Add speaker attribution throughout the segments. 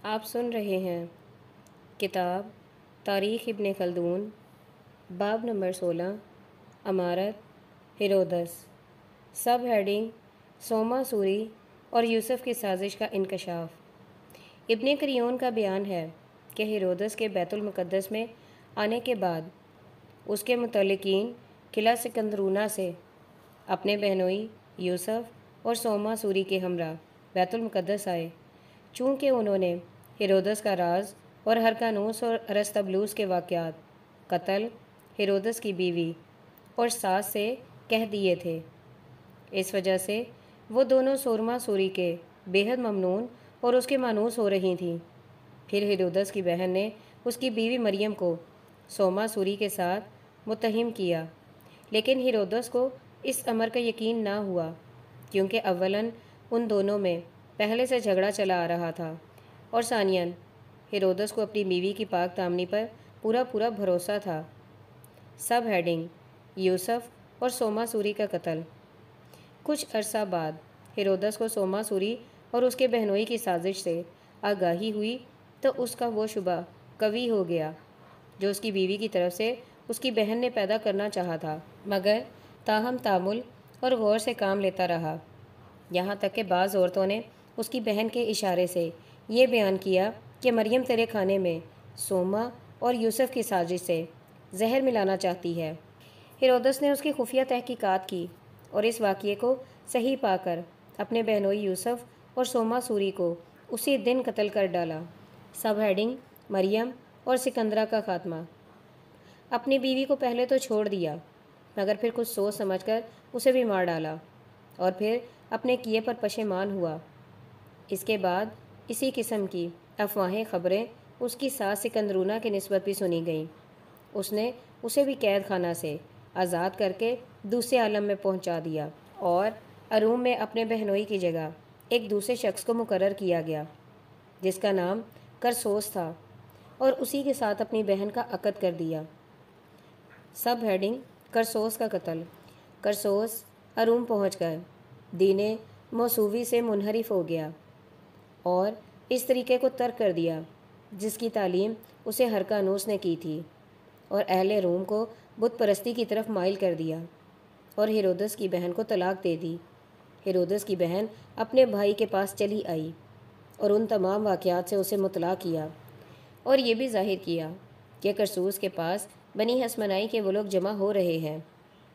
Speaker 1: آپ سن رہے ہیں کتاب تاریخ ابن خلدون، باب نمبر 16، امارت ہیرودس، سب ہیڈنگ سوما سوری اور یوسف کی سازش کا انکشاف۔ ابن کریون کا بیان ہے کہ ہیرودس کے بیت المقدس میں آنے کے بعد اس کے متعلقین قلعہ سکندرونہ سے اپنے بہنوئی یوسف اور سوما سوری کے ہمراہ بیت المقدس آئے۔ چونکہ انہوں نے ہیرودس کا راز اور ہرکانوس اور ارسطبلوس کے واقعات، قتل ہیرودس کی بیوی اور ساس سے کہہ دیے تھے، اس وجہ سے وہ دونوں سورما سوری کے بے حد ممنون اور اس کے مانوس ہو رہی تھیں۔ پھر ہیرودس کی بہن نے اس کی بیوی مریم کو سوما سوری کے ساتھ متہم کیا، لیکن ہیرودس کو اس امر کا یقین نہ ہوا، کیونکہ اولاً ان دونوں میں پہلے سے جھگڑا چلا آ رہا تھا، اور ثانیاً ہیرودس کو اپنی بیوی کی پاک دامنی پر پورا بھروسہ تھا۔ سب ہیڈنگ یوسف اور سوما سوری کا قتل۔ کچھ عرصہ بعد ہیرودس کو سوما سوری اور اس کے بہنوئی کی سازش سے آگاہی ہوئی تو اس کا وہ شبہ قوی ہو گیا جو اس کی بیوی کی طرف سے اس کی بہن نے پیدا کرنا چاہا تھا، مگر تاہم تامل اور غور سے کام لیتا رہا، یہاں تک کہ بعض عورتوں نے اس کی بہن کے اشارے سے یہ بیان کیا کہ مریم تیرے کھانے میں سوما اور یوسف کی سازش سے زہر ملانا چاہتی ہے۔ ہیرودس نے اس کی خفیہ تحقیقات کی اور اس واقعے کو صحیح پا کر اپنے بہنوئی یوسف اور سوما سوری کو اسی دن قتل کر ڈالا۔ سب ہیڈنگ مریم اور سکندرا کا خاتمہ۔ اپنی بیوی کو پہلے تو چھوڑ دیا، مگر پھر کچھ سوچ سمجھ کر اسے بھی مار ڈالا، اور پھر اپنے کیے پر پشیمان ہوا۔ اس کے بعد اسی قسم کی افواہیں خبریں اس کی ساس سکندرونہ کی نسبت بھی سنی گئیں۔ اس نے اسے بھی قید خانہ سے آزاد کر کے دوسرے عالم میں پہنچا دیا، اور اروم میں اپنے بہنوئی کی جگہ ایک دوسرے شخص کو مقرر کیا گیا جس کا نام کرسوس تھا، اور اسی کے ساتھ اپنی بہن کا عقد کر دیا۔ سب ہیڈنگ کرسوس کا قتل۔ کرسوس اروم پہنچ کر دین موسوی سے منحرف ہو گیا اور اس طریقے کو ترک کر دیا جس کی تعلیم اسے ہرکانوس نے کی تھی، اور اہل روم کو بت پرستی کی طرف مائل کر دیا، اور ہیرودس کی بہن کو طلاق دے دی۔ ہیرودس کی بہن اپنے بھائی کے پاس چلی آئی اور ان تمام واقعات سے اسے مطلع کیا، اور یہ بھی ظاہر کیا کہ کرسوس کے پاس بنی حسمنائی کے وہ لوگ جمع ہو رہے ہیں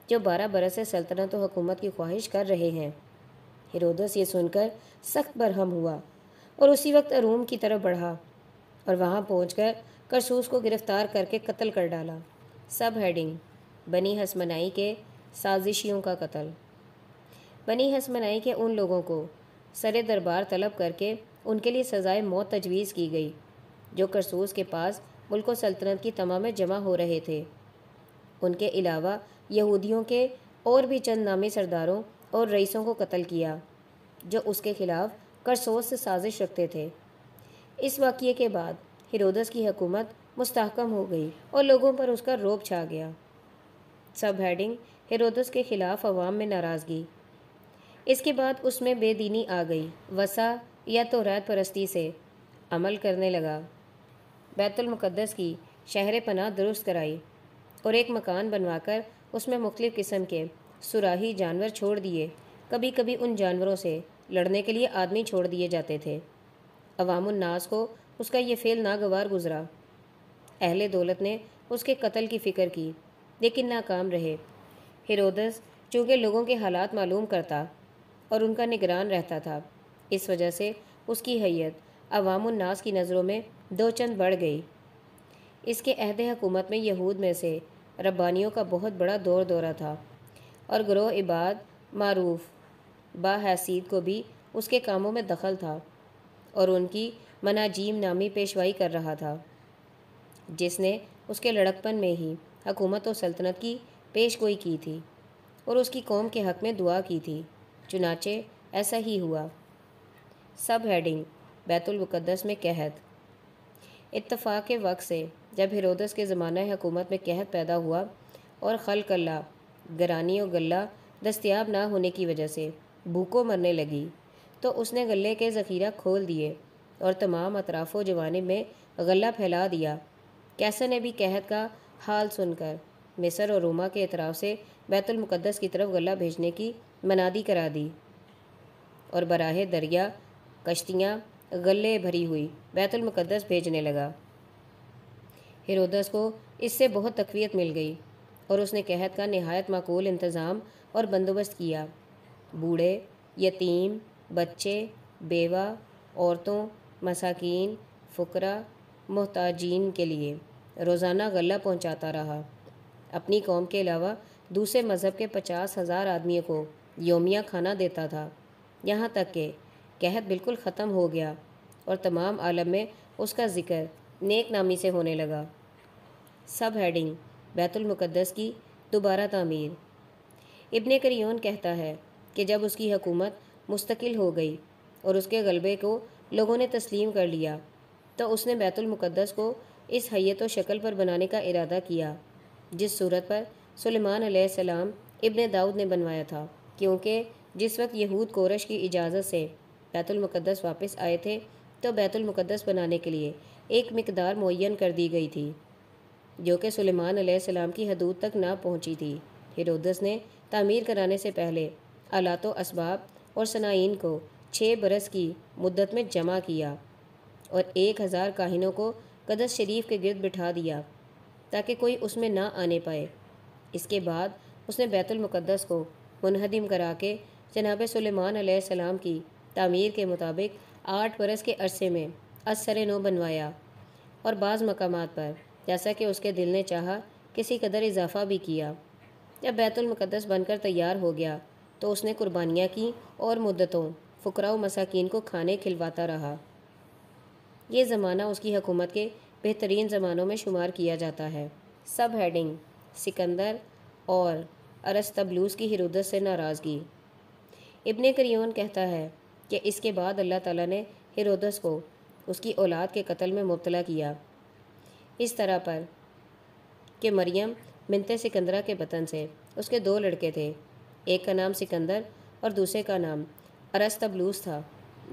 Speaker 1: جو 12 برس سے سلطنت و حکومت کی خواہش کر رہے ہیں۔ ہیرودس یہ سن کر سخت برہم ہوا اور اسی وقت اروم کی طرف بڑھا، اور وہاں پہنچ کر کرسوس کو گرفتار کر کے قتل کر ڈالا۔ سب ہیڈنگ بنی حسمنائی کے سازشیوں کا قتل۔ بنی حسمنائی کے ان لوگوں کو سر دربار طلب کر کے ان کے لیے سزائے موت تجویز کی گئی جو کرسوس کے پاس ملک و سلطنت کی تمام میں جمع ہو رہے تھے۔ ان کے علاوہ یہودیوں کے اور بھی چند نامی سرداروں اور رئیسوں کو قتل کیا جو اس کے خلاف کرسوس سے سازش رکھتے تھے۔ اس واقعے کے بعد ہیرودس کی حکومت مستحکم ہو گئی اور لوگوں پر اس کا رعب چھا گیا۔ سب ہیڈنگ ہیرودس کے خلاف عوام میں ناراضگی۔ اس کے بعد اس میں بے دینی آ گئی، وسا یا توریت پرستی سے عمل کرنے لگا، بیت المقدس کی شہر پناہ درست کرائی، اور ایک مکان بنوا کر اس میں مختلف قسم کے صراحی جانور چھوڑ دیے۔ کبھی کبھی ان جانوروں سے لڑنے کے لیے آدمی چھوڑ دیے جاتے تھے۔ عوام الناس کو اس کا یہ فعل ناگوار گزرا۔ اہل دولت نے اس کے قتل کی فکر کی لیکن ناکام رہے۔ ہیرودس چونکہ لوگوں کے حالات معلوم کرتا اور ان کا نگران رہتا تھا، اس وجہ سے اس کی حیت عوام الناس کی نظروں میں دو چند بڑھ گئی۔ اس کے عہد حکومت میں یہود میں سے ربانیوں کا بہت بڑا دورہ تھا، اور گروہ عباد معروف باحیثیت کو بھی اس کے کاموں میں دخل تھا، اور ان کی مناجیم نامی پیشوائی کر رہا تھا جس نے اس کے لڑکپن میں ہی حکومت و سلطنت کی پیش گوئی کی تھی اور اس کی قوم کے حق میں دعا کی تھی۔ چنانچہ ایسا ہی ہوا۔ سب ہیڈنگ بیت المقدس میں قحط۔ اتفاق کے وقت سے جب ہیرودس کے زمانہ حکومت میں قحط پیدا ہوا اور خلق اللہ گرانی و غلہ دستیاب نہ ہونے کی وجہ سے بھوکوں مرنے لگی، تو اس نے غلے کے ذخیرہ کھول دیے اور تمام اطراف و جوانب میں غلہ پھیلا دیا۔ کیسر نے بھی قحط کا حال سن کر مصر اور روما کے اطراف سے بیت المقدس کی طرف غلہ بھیجنے کی منادی کرا دی اور براہ دریا کشتیاں غلے بھری ہوئی بیت المقدس بھیجنے لگا۔ ہیرودس کو اس سے بہت تقویت مل گئی اور اس نے قحط کا نہایت معقول انتظام اور بندوبست کیا۔ بوڑھے، یتیم، بچے، بیوہ، عورتوں، مساکین، فقراء، محتاجین کے لیے روزانہ غلہ پہنچاتا رہا۔ اپنی قوم کے علاوہ دوسرے مذہب کے 50,000 آدمیوں کو یومیہ کھانا دیتا تھا، یہاں تک کہ قحط بالکل ختم ہو گیا اور تمام عالم میں اس کا ذکر نیک نامی سے ہونے لگا۔ سب ہیڈنگ: بیت المقدس کی دوبارہ تعمیر۔ ابن قریون کہتا ہے کہ جب اس کی حکومت مستقل ہو گئی اور اس کے غلبے کو لوگوں نے تسلیم کر لیا تو اس نے بیت المقدس کو اس حیت و شکل پر بنانے کا ارادہ کیا جس صورت پر سلیمان علیہ السلام ابن داؤد نے بنوایا تھا، کیونکہ جس وقت یہود کورش کی اجازت سے بیت المقدس واپس آئے تھے تو بیت المقدس بنانے کے لیے ایک مقدار معین کر دی گئی تھی جو کہ سلیمان علیہ السلام کی حدود تک نہ پہنچی تھی۔ ہیرودس نے تعمیر کرانے سے پہلے آلات و اسباب اور صنائین کو 6 برس کی مدت میں جمع کیا اور 1000 کاہنوں کو قدس شریف کے گرد بٹھا دیا تاکہ کوئی اس میں نہ آنے پائے۔ اس کے بعد اس نے بیت المقدس کو منہدم کرا کے جناب سلیمان علیہ السلام کی تعمیر کے مطابق 8 برس کے عرصے میں از سر نو بنوایا اور بعض مقامات پر جیسا کہ اس کے دل نے چاہا کسی قدر اضافہ بھی کیا۔ جب بیت المقدس بن کر تیار ہو گیا تو اس نے قربانیاں کی اور مدتوں فقراء و مساکین کو کھانے کھلواتا رہا۔ یہ زمانہ اس کی حکومت کے بہترین زمانوں میں شمار کیا جاتا ہے۔ سب ہیڈنگ: سکندر اور ارسطبلوس کی ہیرودس سے ناراضگی۔ ابن قریون کہتا ہے کہ اس کے بعد اللہ تعالیٰ نے ہیرودس کو اس کی اولاد کے قتل میں مبتلا کیا، اس طرح پر کہ مریم بنت سکندرہ کے بطن سے اس کے 2 لڑکے تھے، ایک کا نام سکندر اور دوسرے کا نام ارسطبلوس تھا۔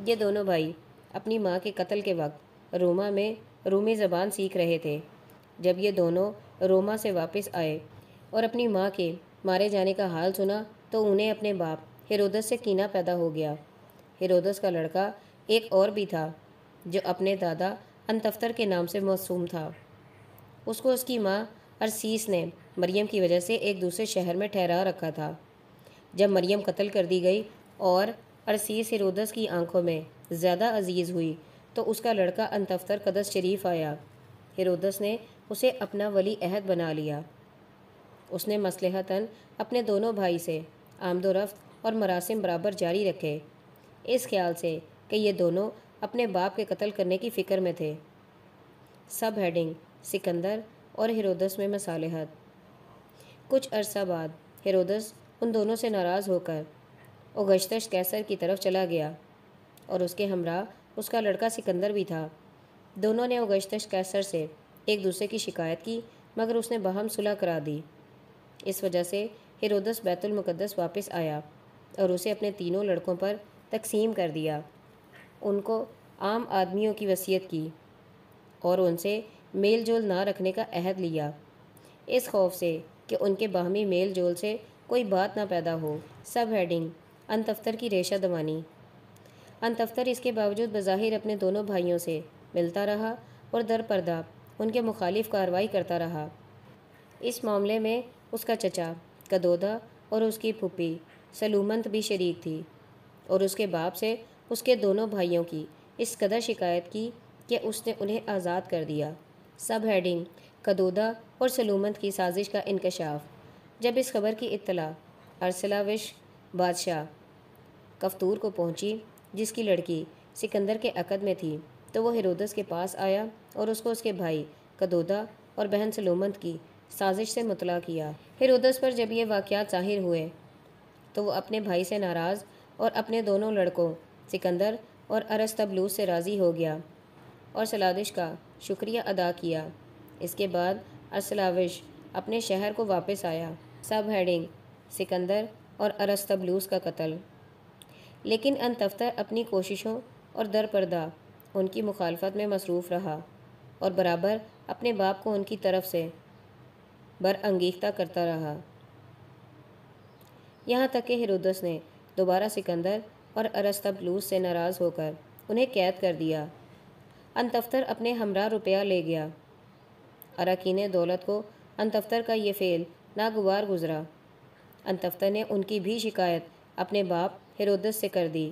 Speaker 1: یہ دونوں بھائی اپنی ماں کے قتل کے وقت روما میں رومی زبان سیکھ رہے تھے۔ جب یہ دونوں روما سے واپس آئے اور اپنی ماں کے مارے جانے کا حال سنا تو انہیں اپنے باپ ہیرودس سے کینہ پیدا ہو گیا۔ ہیرودس کا لڑکا ایک اور بھی تھا جو اپنے دادا انتفتر کے نام سے موسوم تھا۔ اس کو اس کی ماں ارسیس نے مریم کی وجہ سے ایک دوسرے شہر میں ٹھہرا رکھا تھا۔ جب مریم قتل کر دی گئی اور ارسیس ہیرودس کی آنکھوں میں زیادہ عزیز ہوئی تو اس کا لڑکا انتفتر قدس شریف آیا۔ ہیرودس نے اسے اپنا ولی عہد بنا لیا۔ اس نے مصلحتاً اپنے دونوں بھائی سے آمد و رفت اور مراسم برابر جاری رکھے، اس خیال سے کہ یہ دونوں اپنے باپ کے قتل کرنے کی فکر میں تھے۔ سب ہیڈنگ: سکندر اور ہیرودس میں مصالحت۔ کچھ عرصہ بعد ہیرودس ان دونوں سے ناراض ہو کر اوگسطس قیصر کی طرف چلا گیا اور اس کے ہمراہ اس کا لڑکا سکندر بھی تھا۔ دونوں نے اوگسطس قیصر سے ایک دوسرے کی شکایت کی مگر اس نے باہم صلح کرا دی۔ اس وجہ سے ہیرودس بیت المقدس واپس آیا اور اسے اپنے تینوں لڑکوں پر تقسیم کر دیا۔ ان کو عام آدمیوں کی وصیت کی اور ان سے میل جول نہ رکھنے کا عہد لیا، اس خوف سے کہ ان کے باہمی میل جول سے کوئی بات نہ پیدا ہو۔ سب ہیڈنگ: انتفتر کی ریشہ دوانی۔ انتفتر اس کے باوجود بظاہر اپنے دونوں بھائیوں سے ملتا رہا اور در پردہ ان کے مخالف کارروائی کرتا رہا۔ اس معاملے میں اس کا چچا کدودا اور اس کی پھوپھی سلومنت بھی شریک تھی اور اس کے باپ سے اس کے دونوں بھائیوں کی اس قدر شکایت کی کہ اس نے انہیں آزاد کر دیا۔ سب ہیڈنگ: کدودا اور سلومنت کی سازش کا انکشاف۔ جب اس خبر کی اطلاع ارسلاوش بادشاہ کفتور کو پہنچی جس کی لڑکی سکندر کے عقد میں تھی تو وہ ہیرودس کے پاس آیا اور اس کو اس کے بھائی کدودا اور بہن سلومنت کی سازش سے مطلع کیا۔ ہیرودس پر جب یہ واقعات ظاہر ہوئے تو وہ اپنے بھائی سے ناراض اور اپنے دونوں لڑکوں سکندر اور ارسطبلوس سے راضی ہو گیا اور سلادش کا شکریہ ادا کیا۔ اس کے بعد ارسلاوش اپنے شہر کو واپس آیا۔ سب ہیڈنگ: سکندر اور ارسطبلوس کا قتل۔ لیکن انتفتر اپنی کوششوں اور در پردہ ان کی مخالفت میں مصروف رہا اور برابر اپنے باپ کو ان کی طرف سے برانگیختہ کرتا رہا، یہاں تک کہ ہیرودس نے دوبارہ سکندر اور ارسطبلوس سے ناراض ہو کر انہیں قید کر دیا۔ انتفتر اپنے ہمراہ روپیہ لے گیا۔ اراکین دولت کو انتفتر کا یہ فعل ناگوار گزرا۔ انتفتر نے ان کی بھی شکایت اپنے باپ ہیرودس سے کر دی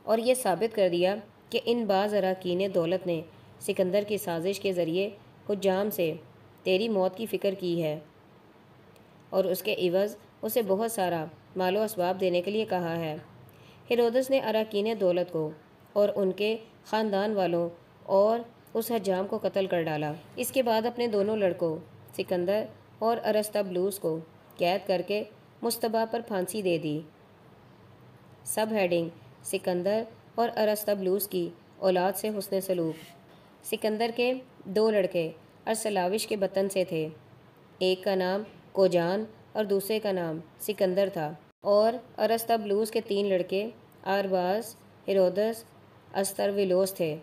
Speaker 1: اور یہ ثابت کر دیا کہ ان بعض اراکین دولت نے سکندر کی سازش کے ذریعے حجام سے تیری موت کی فکر کی ہے اور اس کے عوض اسے بہت سارا مال و اسباب دینے کے لیے کہا ہے۔ ہیرودس نے اراکین دولت کو اور ان کے خاندان والوں اور اس حجام کو قتل کر ڈالا۔ اس کے بعد اپنے دونوں لڑکوں سکندر اور ارسطبلوس کو قید کر کے مصطبہ پر پھانسی دے دی۔ سب ہیڈنگ: سکندر اور ارسطبلوس کی اولاد سے حسن سلوک۔ سکندر کے 2 لڑکے ارسلاوش کے بطن سے تھے، ایک کا نام کوجان اور دوسرے کا نام سکندر تھا، اور ارسطبلوس کے 3 لڑکے آرباس، ہیرودس، استرویلوس تھے۔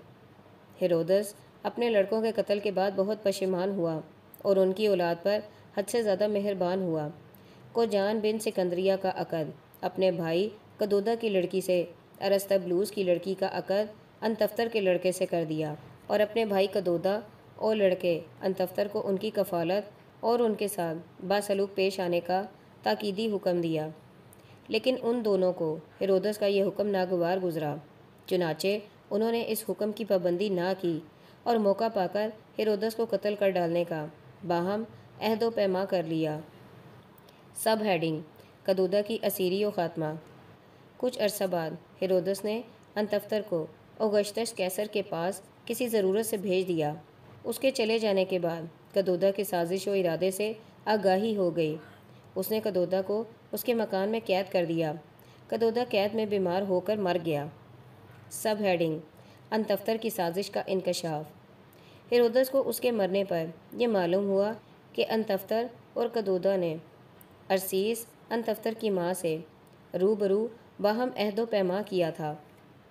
Speaker 1: ہیرودس اپنے لڑکوں کے قتل کے بعد بہت پشیمان ہوا اور ان کی اولاد پر حد سے زیادہ مہربان ہوا۔ کوجان بن سکندریہ کا عقد اپنے بھائی قدودہ کی لڑکی سے ارسطبلوس کی لڑکی کا عقد انتفتر کے لڑکے سے کر دیا اور اپنے بھائی قدودہ اور لڑکے انتفتر کو ان کی کفالت اور ان کے ساتھ باسلوک پیش آنے کا تاکیدی حکم دیا، لیکن ان دونوں کو ہیرودس کا یہ حکم ناگوار گزرا، چنانچہ انہوں نے اس حکم کی پابندی نہ کی اور موقع پا کر ہیرودس کو قتل کر ڈالنے کا باہم عہد و پیما کر لیا۔ سب ہیڈنگ: قدودہ کی اسیری و خاتمہ۔ کچھ عرصہ بعد ہیرودس نے انتفتر کو اوگسٹس قیصر کے پاس کسی ضرورت سے بھیج دیا۔ اس کے چلے جانے کے بعد قدودہ کے سازش و ارادے سے آگاہی ہو گئی۔ اس نے قدودہ کو اس کے مکان میں قید کر دیا۔ قدودہ قید میں بیمار ہو کر مر گیا۔ سب ہیڈنگ: انتفتر کی سازش کا انکشاف۔ ہیرودس کو اس کے مرنے پر یہ معلوم ہوا کہ انتفتر اور قدودہ نے ارسیس انتفتر کی ماں سے روبرو باہم عہد و پیما کیا تھا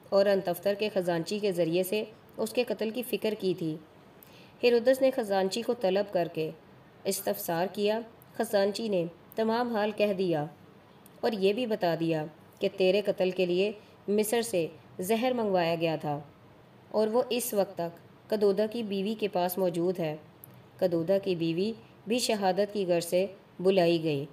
Speaker 1: اور انتفتر کے خزانچی کے ذریعے سے اس کے قتل کی فکر کی تھی۔ ہیرودس نے خزانچی کو طلب کر کے استفسار کیا۔ خزانچی نے تمام حال کہہ دیا اور یہ بھی بتا دیا کہ تیرے قتل کے لیے مصر سے زہر منگوایا گیا تھا اور وہ اس وقت تک قدودہ کی بیوی کے پاس موجود ہے۔ قدودہ کی بیوی بھی شہادت کی غرض سے بلائی گئی۔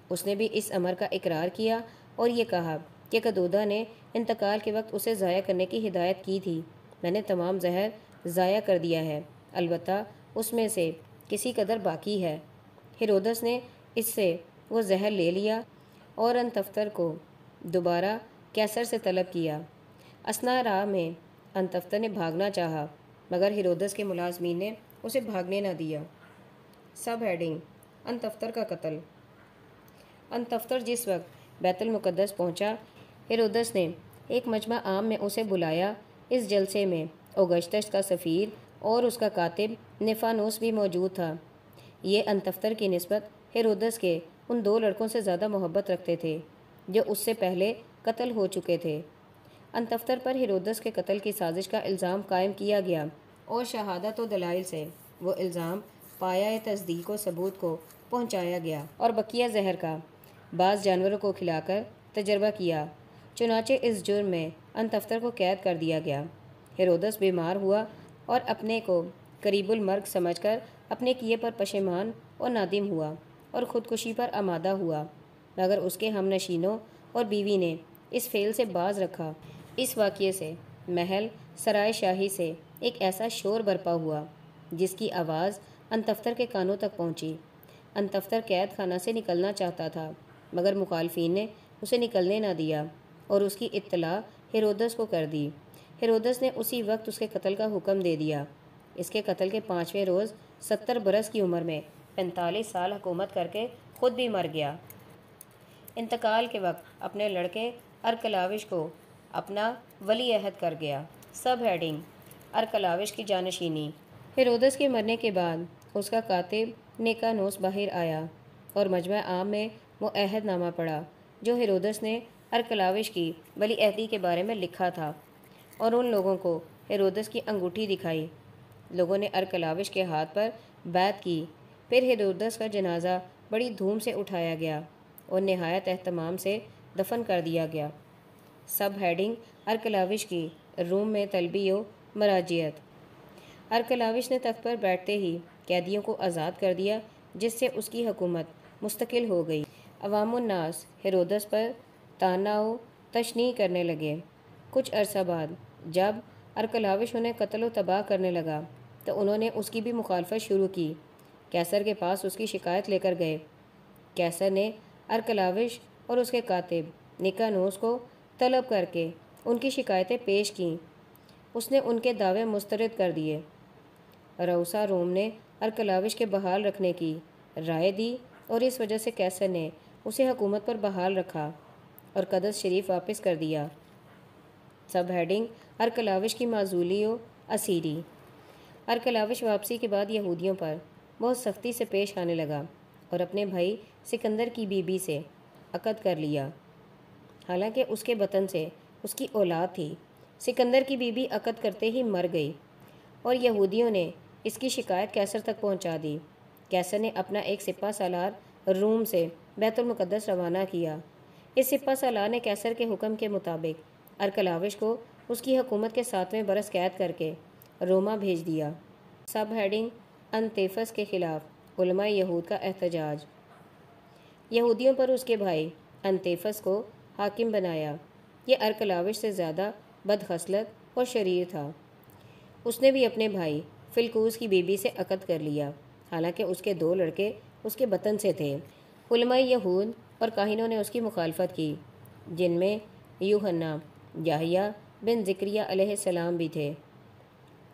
Speaker 1: اس نے بھی اس امر کا اقرار کیا اور یہ کہا کہ قدودہ نے انتقال کے وقت اسے ضائع کرنے کی ہدایت کی تھی۔ میں نے تمام زہر ضائع کر دیا ہے، البتہ اس میں سے کسی قدر باقی ہے۔ ہیرودس نے اس سے وہ زہر لے لیا اور انتفتر کو دوبارہ قیصر سے طلب کیا۔ اثناء راہ میں انتفتر نے بھاگنا چاہا مگر ہیرودس کے ملازمین نے اسے بھاگنے نہ دیا۔ سب ہیڈنگ: انتفتر کا قتل۔ انتفتر جس وقت بیت المقدس پہنچا، ہیرودس نے ایک مجمع عام میں اسے بلایا۔ اس جلسے میں اوگسٹس کا سفیر اور اس کا کاتب نفانوس بھی موجود تھا۔ یہ انتفتر کی نسبت ہیرودس کے ان 2 لڑکوں سے زیادہ محبت رکھتے تھے جو اس سے پہلے قتل ہو چکے تھے۔ انتفتر پر ہیرودس کے قتل کی سازش کا الزام قائم کیا گیا اور شہادت و دلائل سے وہ الزام پایہ تصدیق و ثبوت کو پہنچایا گیا اور بقیہ زہر کا بعض جانوروں کو کھلا کر تجربہ کیا۔ چنانچہ اس جرم میں انتفتر کو قید کر دیا گیا۔ ہیرودس بیمار ہوا اور اپنے کو قریب المرگ سمجھ کر اپنے کیے پر پشیمان اور نادم ہوا اور خودکشی پر آمادہ ہوا، مگر اس کے ہم نشینوں اور بیوی نے اس فعل سے باز رکھا۔ اس واقعے سے محل سرائے شاہی سے ایک ایسا شور برپا ہوا جس کی آواز انتفتر کے کانوں تک پہنچی۔ انتفتر قید خانہ سے نکلنا چاہتا تھا مگر مخالفین نے اسے نکلنے نہ دیا اور اس کی اطلاع ہیرودس کو کر دی۔ ہیرودس نے اسی وقت اس کے قتل کا حکم دے دیا۔ اس کے قتل کے 5ویں روز 70 برس کی عمر میں 45 سال حکومت کر کے خود بھی مر گیا۔ انتقال کے وقت اپنے لڑکے ارکلاوش کو اپنا ولی عہد کر گیا۔ سب ہیڈنگ: ارکلاوش کی جانشینی۔ ہیرودس کے مرنے کے بعد اس کا کاتب نیکانوس باہر آیا اور مجمع عام میں وہ عہد نامہ پڑھا جو ہیرودس نے ارکلاوش کی ولی عہدی کے بارے میں لکھا تھا اور ان لوگوں کو ہیرودس کی انگوٹھی دکھائی۔ لوگوں نے ارکلاوش کے ہاتھ پر بیعت کی۔ پھر ہیرودس کا جنازہ بڑی دھوم سے اٹھایا گیا اور نہایت اہتمام سے دفن کر دیا گیا۔ سب ہیڈنگ: ارکلاوش کی روم میں طلبی و مراجعت۔ ارکلاوش نے تخت پر بیٹھتے ہی قیدیوں کو آزاد کر دیا، جس سے اس کی حکومت مستقل ہو گئی۔ عوام الناس ہیرودس پر طعنہ و تشنیع کرنے لگے۔ کچھ عرصہ بعد جب ارکلاوش انہیں قتل و تباہ کرنے لگا تو انہوں نے اس کی بھی مخالفت شروع کی۔ کیسر کے پاس اس کی شکایت لے کر گئے۔ کیسر نے ارکلاوش اور اس کے کاتب نکانوس کو طلب کر کے ان کی شکایتیں پیش کیں۔ اس نے ان کے دعوے مسترد کر دیے۔ رؤسا روم نے ارکلاوش کے بحال رکھنے کی رائے دی اور اس وجہ سے کیسر نے اسے حکومت پر بحال رکھا اور قدس شریف واپس کر دیا۔ سب ہیڈنگ: ارکلاوش کی معزولی و اسیری۔ ارکلاوش واپسی کے بعد یہودیوں پر بہت سختی سے پیش آنے لگا اور اپنے بھائی سکندر کی بیوی سے عقد کر لیا، حالانکہ اس کے بطن سے اس کی اولاد تھی۔ سکندر کی بیوی عقد کرتے ہی مر گئی اور یہودیوں نے اس کی شکایت کیسر تک پہنچا دی۔ کیسر نے اپنا ایک سپہ سالار روم سے بیت المقدس روانہ کیا۔ اس سپہ سالار نے کیسر کے حکم کے مطابق ارکلاوش کو اس کی حکومت کے 7ویں برس قید کر کے روما بھیج دیا۔ سب ہیڈنگ: انتیفس کے خلاف علماء یہود کا احتجاج۔ یہودیوں پر اس کے بھائی انتیفس کو حاکم بنایا۔ یہ ارکلاوش سے زیادہ بدخصلت اور شریر تھا۔ اس نے بھی اپنے بھائی فلکوس کی بیوی سے عقد کر لیا، حالانکہ اس کے 2 لڑکے اس کے بطن سے تھے۔ علماء یہود اور کاہنوں نے اس کی مخالفت کی، جن میں یوحنا، یحییٰ بن زکریا علیہ السلام بھی تھے،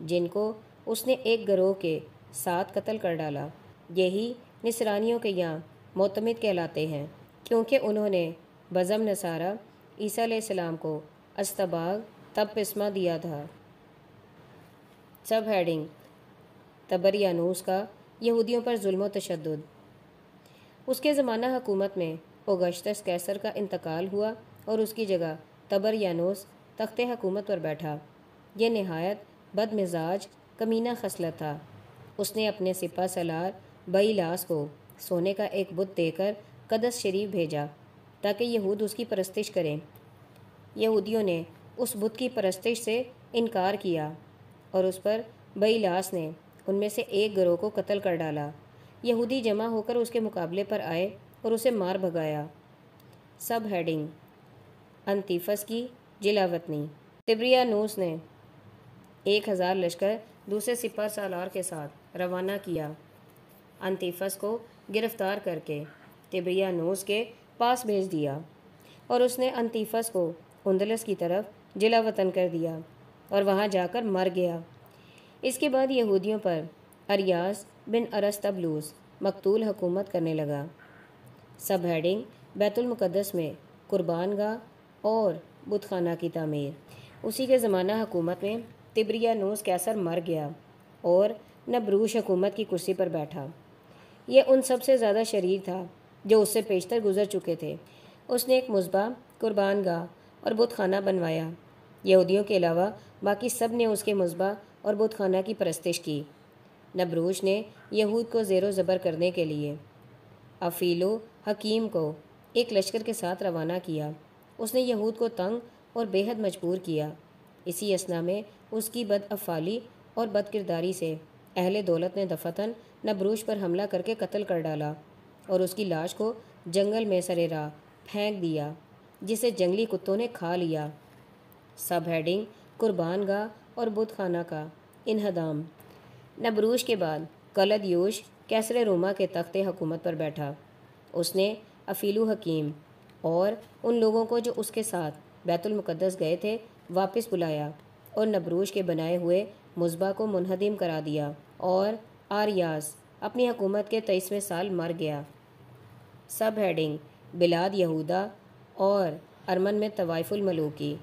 Speaker 1: جن کو اس نے ایک گروہ کے ساتھ قتل کر ڈالا۔ یہی نصرانیوں کے یہاں معتمد کہلاتے ہیں، کیونکہ انہوں نے بزم نصارہ عیسیٰ علیہ السلام کو اصطباغ تبسمہ دیا تھا۔ سب ہیڈنگ: تبریانوس کا یہودیوں پر ظلم و تشدد۔ اس کے زمانہ حکومت میں اوگسٹس کیسر کا انتقال ہوا اور اس کی جگہ تبریانوس تخت حکومت پر بیٹھا۔ یہ نہایت بد مزاج کمینہ خصلت تھا۔ اس نے اپنے سپہ سالار بئیلاس کو سونے کا ایک بت دے کر قدس شریف بھیجا تاکہ یہود اس کی پرستش کریں۔ یہودیوں نے اس بت کی پرستش سے انکار کیا اور اس پر بئیلاس نے ان میں سے ایک گروہ کو قتل کر ڈالا۔ یہودی جمع ہو کر اس کے مقابلے پر آئے اور اسے مار بھگایا۔ سب ہیڈنگ: انتیفس کی جلاوطنی۔ تبریانوس نے 1000 لشکر دوسرے سپہ سالار کے ساتھ روانہ کیا۔ انتیفس کو گرفتار کر کے تبریانوس کے پاس بھیج دیا اور اس نے انتیفس کو اندلس کی طرف جلاوطن کر دیا اور وہاں جا کر مر گیا۔ اس کے بعد یہودیوں پر اریاس بن ارسطبلوس مقتول حکومت کرنے لگا۔ سب ہیڈنگ: بیت المقدس میں قربان گاہ اور بت خانہ کی تعمیر۔ اسی کے زمانہ حکومت میں تبریانوس کیسر مر گیا اور نبروش حکومت کی کرسی پر بیٹھا۔ یہ ان سب سے زیادہ شریر تھا جو اس سے پیشتر گزر چکے تھے۔ اس نے ایک مذبح، قربان گاہ اور بت خانہ بنوایا۔ یہودیوں کے علاوہ باقی سب نے اس کے مذبح اور بت خانہ کی پرستش کی۔ نبروش نے یہود کو زیر و زبر کرنے کے لیے افیلو حکیم کو ایک لشکر کے ساتھ روانہ کیا۔ اس نے یہود کو تنگ اور بے حد مجبور کیا۔ اسی اثنا میں اس کی بد افعالی اور بد کرداری سے اہل دولت نے دفعتاً نبروش پر حملہ کر کے قتل کر ڈالا اور اس کی لاش کو جنگل میں سر راہ پھینک دیا، جسے جنگلی کتوں نے کھا لیا۔ سب ہیڈنگ: قربان گاہ اور بت خانہ کا انہدام۔ نبروش کے بعد کلدیوش کیسر روما کے تخت حکومت پر بیٹھا۔ اس نے افیلو حکیم اور ان لوگوں کو جو اس کے ساتھ بیت المقدس گئے تھے واپس بلایا اور نبروش کے بنائے ہوئے مذبح کو منہدم کرا دیا، اور آریاس اپنی حکومت کے 23ویں سال مر گیا۔ سب ہیڈنگ: بلاد یہودا اور ارمن میں طوائف الملوکی۔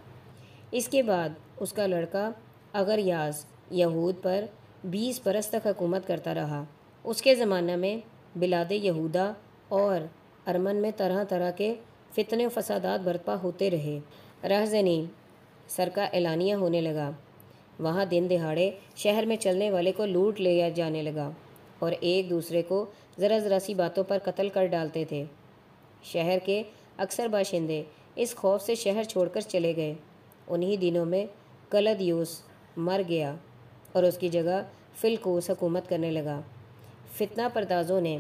Speaker 1: اس کے بعد اس کا لڑکا اغریاس یہود پر 20 برس تک حکومت کرتا رہا۔ اس کے زمانہ میں بلاد یہودا اور ارمن میں طرح طرح کے فتنے و فسادات برپا ہوتے رہے۔ رہزنی سرقہ اعلانیہ ہونے لگا۔ وہاں دن دہاڑے شہر میں چلنے والے کو لوٹ لیا جانے لگا اور ایک دوسرے کو ذرا ذرا سی باتوں پر قتل کر ڈالتے تھے۔ شہر کے اکثر باشندے اس خوف سے شہر چھوڑ کر چلے گئے۔ انہی دنوں میں کلدیوس مر گیا اور اس کی جگہ فلکوس حکومت کرنے لگا۔ فتنہ پردازوں نے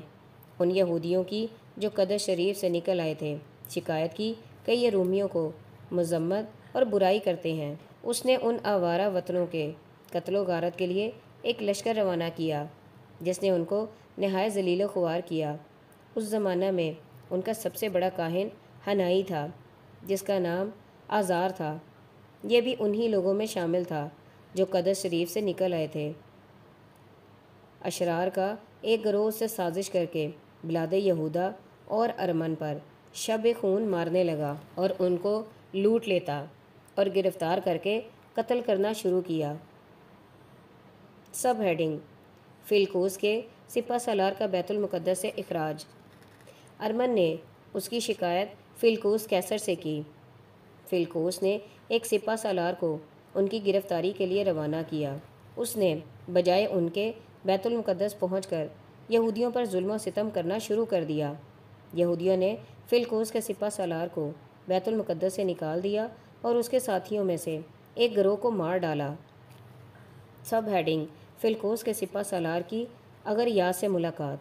Speaker 1: ان یہودیوں کی جو قدس شریف سے نکل آئے تھے شکایت کی کہ یہ رومیوں کو مذمت اور برائی کرتے ہیں۔ اس نے ان آوارہ وطنوں کے قتل و غارت کے لیے ایک لشکر روانہ کیا جس نے ان کو نہایت ذلیل و خوار کیا۔ اس زمانہ میں ان کا سب سے بڑا کاہن ہنائی تھا جس کا نام آزار تھا۔ یہ بھی انہی لوگوں میں شامل تھا جو قدس شریف سے نکل آئے تھے۔ اشرار کا ایک گروہ سے سازش کر کے بلاد یہودا اور ارمن پر شب خون مارنے لگا اور ان کو لوٹ لیتا اور گرفتار کر کے قتل کرنا شروع کیا۔ سب ہیڈنگ: فلکوس کے سپہ سالار کا بیت المقدس سے اخراج۔ ارمن نے اس کی شکایت فلکوس قیصر سے کی۔ فلکوس نے ایک سپہ سالار کو ان کی گرفتاری کے لیے روانہ کیا۔ اس نے بجائے ان کے بیت المقدس پہنچ کر یہودیوں پر ظلم و ستم کرنا شروع کر دیا۔ یہودیوں نے فلکوس کے سپہ سالار کو بیت المقدس سے نکال دیا اور اس کے ساتھیوں میں سے ایک گروہ کو مار ڈالا۔ سب ہیڈنگ: فلکوس کے سپہ سالار کی اگریاس سے ملاقات۔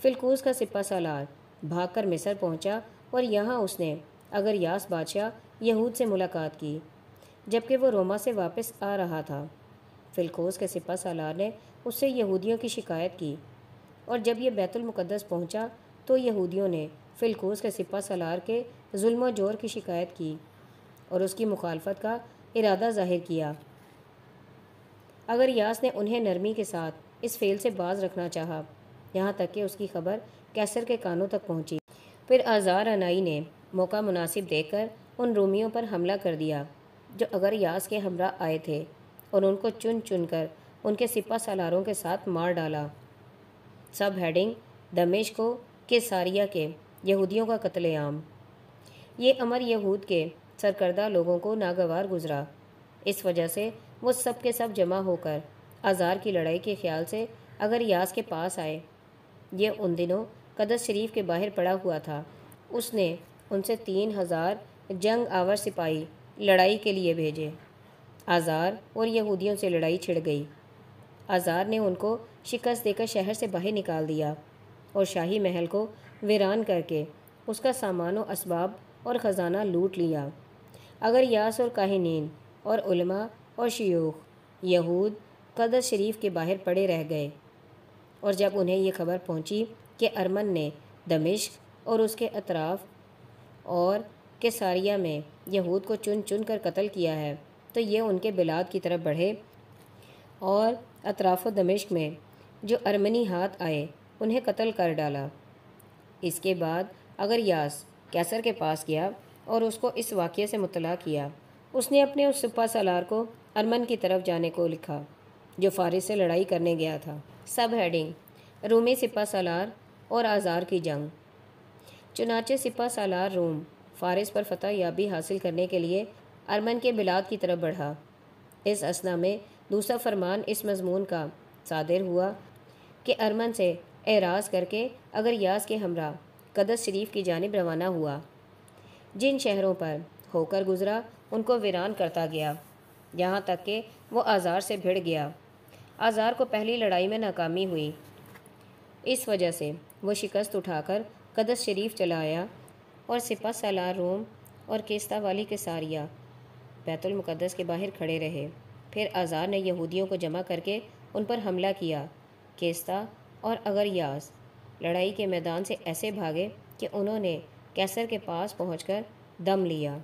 Speaker 1: فلکوس کا سپہ سالار بھاگ کر مصر پہنچا اور یہاں اس نے اگریاس بادشاہ یہود سے ملاقات کی جبکہ وہ روما سے واپس آ رہا تھا۔ فلکوس کے سپہ سالار نے اس سے یہودیوں کی شکایت کی اور جب یہ بیت المقدس پہنچا تو یہودیوں نے فلکوس کے سپہ سالار کے ظلم و جور کی شکایت کی اور اس کی مخالفت کا ارادہ ظاہر کیا۔ اگریاس نے انہیں نرمی کے ساتھ اس فعل سے باز رکھنا چاہا یہاں تک کہ اس کی خبر قیصر کے کانوں تک پہنچی۔ پھر آزار انائی نے موقع مناسب دیکھ کر ان رومیوں پر حملہ کر دیا جو اگریاس کے ہمراہ آئے تھے اور ان کو چن چن کر ان کے سپہ سالاروں کے ساتھ مار ڈالا۔ سب ہیڈنگ: دمشق و کیساریہ کے یہودیوں کا قتل عام۔ یہ امر یہود کے سرکردہ لوگوں کو ناگوار گزرا۔ اس وجہ سے وہ سب کے سب جمع ہو کر آزار کی لڑائی کے خیال سے اگریاس کے پاس آئے۔ یہ ان دنوں قدس شریف کے باہر پڑا ہوا تھا۔ اس نے ان سے 3000 جنگ آور سپاہی لڑائی کے لیے بھیجے۔ آزار اور یہودیوں سے لڑائی چھڑ گئی۔ آزار نے ان کو شکست دے کر شہر سے باہر نکال دیا اور شاہی محل کو ویران کر کے اس کا سامان و اسباب اور خزانہ لوٹ لیا۔ اگریاس اور کاہنین اور علماء اور شیوخ یہود قدس شریف کے باہر پڑے رہ گئے اور جب انہیں یہ خبر پہنچی کہ ارمن نے دمشق اور اس کے اطراف اور کیساریہ میں یہود کو چن چن کر قتل کیا ہے تو یہ ان کے بلاد کی طرف بڑھے اور اطراف و دمشق میں جو ارمنی ہاتھ آئے انہیں قتل کر ڈالا۔ اس کے بعد اگریاس قیصر کے پاس گیا اور اس کو اس واقعے سے مطلع کیا۔ اس نے اپنے اس سپہ سالار کو ارمن کی طرف جانے کو لکھا جو فارس سے لڑائی کرنے گیا تھا۔ سب ہیڈنگ: رومی سپہ سالار اور آزار کی جنگ۔ چنانچہ سپہ سالار روم فارس پر فتح یابی حاصل کرنے کے لیے ارمن کے بلاد کی طرف بڑھا۔ اس اثنا میں دوسرا فرمان اس مضمون کا صادر ہوا کہ ارمن سے اعراض کر کے اگریاس کے ہمراہ قدس شریف کی جانب روانہ ہوا۔ جن شہروں پر ہو کر گزرا ان کو ویران کرتا گیا یہاں تک کہ وہ آزار سے بھڑ گیا۔ آزار کو پہلی لڑائی میں ناکامی ہوئی، اس وجہ سے وہ شکست اٹھا کر قدس شریف چلا آیا اور سپہ سالار روم اور کیستا والی کیساریہ بیت المقدس کے باہر کھڑے رہے۔ پھر آزار نے یہودیوں کو جمع کر کے ان پر حملہ کیا۔ کیستا اور اگریاس لڑائی کے میدان سے ایسے بھاگے کہ انہوں نے قیصر کے پاس پہنچ کر دم لیا۔